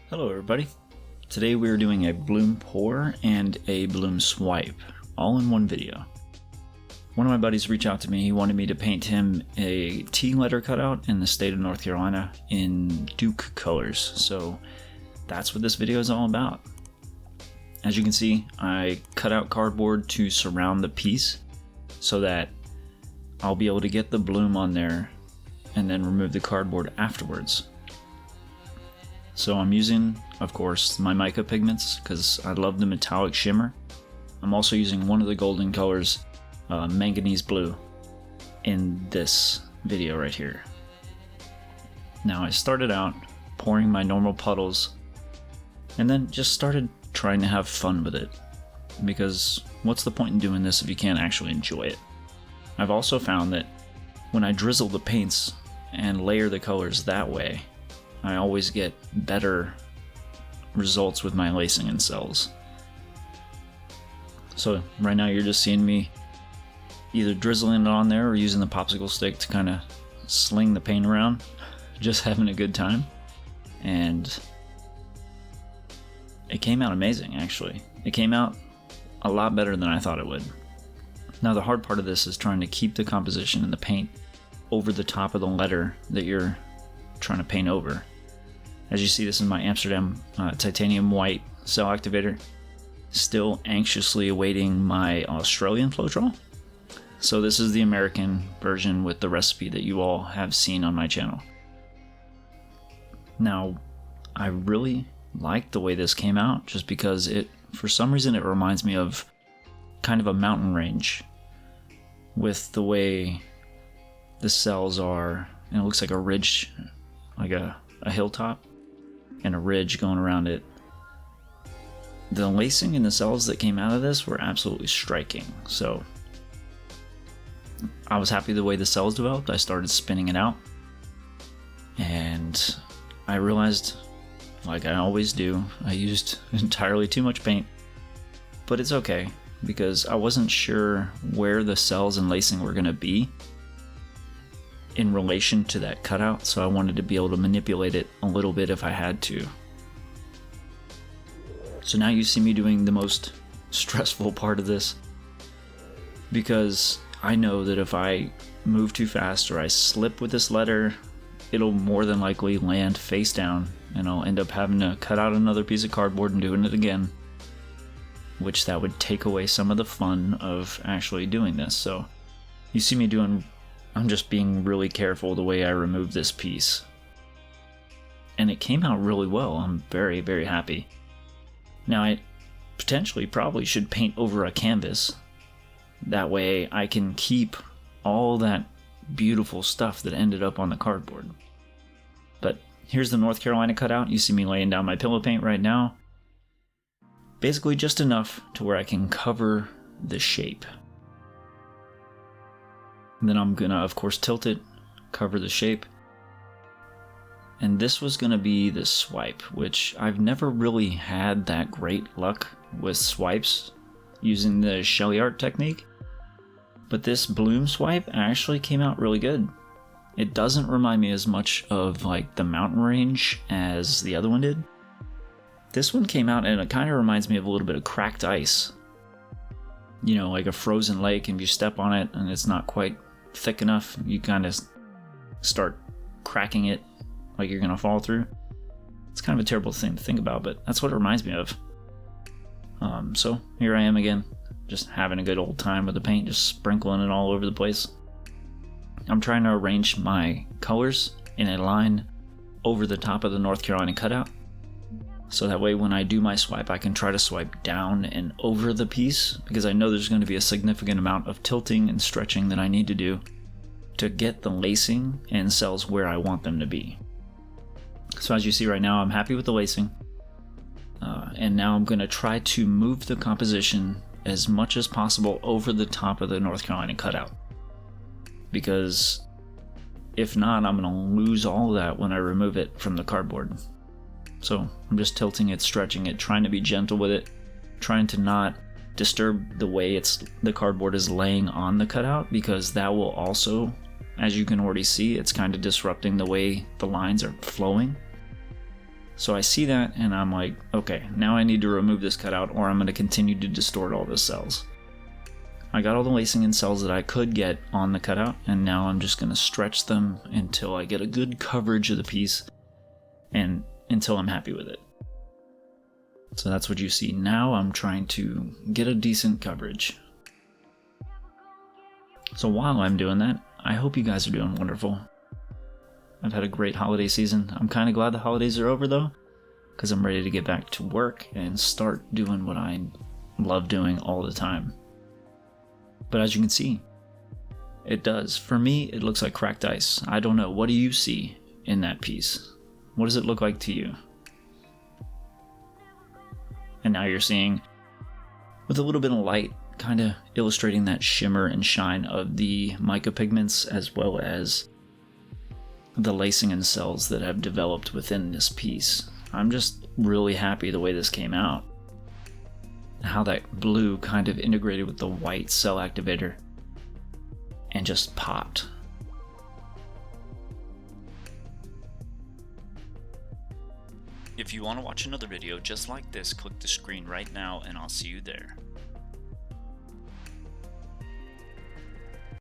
Hello everybody. Today we are doing a bloom pour and a bloom swipe, all in one video. One of my buddies reached out to me. He wanted me to paint him a T letter cutout in the state of North Carolina in Duke colors. So that's what this video is all about. As you can see, I cut out cardboard to surround the piece so that I'll be able to get the bloom on there and then remove the cardboard afterwards. So I'm using, of course, my mica pigments because I love the metallic shimmer. I'm also using one of the golden colors, manganese blue, in this video right here. Now I started out pouring my normal puddles and then just started trying to have fun with it, because what's the point in doing this if you can't actually enjoy it? I've also found that when I drizzle the paints and layer the colors that way, I always get better results with my lacing and cells. So right now you're just seeing me either drizzling it on there or using the popsicle stick to kind of sling the paint around, just having a good time. And it came out amazing, actually. It came out a lot better than I thought it would. Now the hard part of this is trying to keep the composition in the paint over the top of the letter that you're trying to paint over. As you see, this is my Amsterdam titanium white cell activator. Still anxiously awaiting my Australian Floetrol. So this is the American version with the recipe that you all have seen on my channel. Now, I really like the way this came out just because for some reason it reminds me of kind of a mountain range with the way the cells are, and it looks like a ridge, like a hilltop and a ridge going around it. The lacing and the cells that came out of this were absolutely striking. So I was happy the way the cells developed. I started spinning it out and I realized, like I always do, I used entirely too much paint, but it's okay because I wasn't sure where the cells and lacing were going to be in relation to that cutout, so I wanted to be able to manipulate it a little bit if I had to. So now you see me doing the most stressful part of this, because I know that if I move too fast or I slip with this letter, it'll more than likely land face down and I'll end up having to cut out another piece of cardboard and doing it again, which that would take away some of the fun of actually doing this. So you see me I'm just being really careful the way I remove this piece. And it came out really well. I'm very, very happy. Now I potentially probably should paint over a canvas. That way I can keep all that beautiful stuff that ended up on the cardboard. But here's the North Carolina cutout. You see me laying down my pillow paint right now. Basically just enough to where I can cover the shape. And then I'm gonna, of course, tilt it, cover the shape. And this was gonna be the swipe, which I've never really had that great luck with swipes using the sheleeart technique. But this bloom swipe actually came out really good. It doesn't remind me as much of like the mountain range as the other one did. This one came out and it kind of reminds me of a little bit of cracked ice. You know, like a frozen lake, and if you step on it and it's not quite thick enough, you kind of start cracking it like you're gonna fall through. It's kind of a terrible thing to think about, but that's what it reminds me of. So here I am again, just having a good old time with the paint, just sprinkling it all over the place. I'm trying to arrange my colors in a line over the top of the North Carolina cutout, so that way when I do my swipe, I can try to swipe down and over the piece, because I know there's going to be a significant amount of tilting and stretching that I need to do to get the lacing and cells where I want them to be. So as you see right now, I'm happy with the lacing. And now I'm going to try to move the composition as much as possible over the top of the North Carolina cutout. Because if not, I'm going to lose all of that when I remove it from the cardboard. So I'm just tilting it, stretching it, trying to be gentle with it, trying to not disturb the way the cardboard is laying on the cutout, because that will also, as you can already see, it's kind of disrupting the way the lines are flowing. So I see that and I'm like, okay, now I need to remove this cutout or I'm going to continue to distort all the cells. I got all the lacing and cells that I could get on the cutout, and now I'm just going to stretch them until I get a good coverage of the piece and until I'm happy with it. So that's what you see now. I'm trying to get a decent coverage. So while I'm doing that, I hope you guys are doing wonderful. I've had a great holiday season. I'm kind of glad the holidays are over though, because I'm ready to get back to work and start doing what I love doing all the time. But as you can see, it does. For me, it looks like cracked ice. I don't know. What do you see in that piece? What does it look like to you? And now you're seeing, with a little bit of light, kind of illustrating that shimmer and shine of the mica pigments as well as the lacing and cells that have developed within this piece. I'm just really happy the way this came out. How that blue kind of integrated with the white cell activator and just popped. If you want to watch another video just like this, click the screen right now and I'll see you there.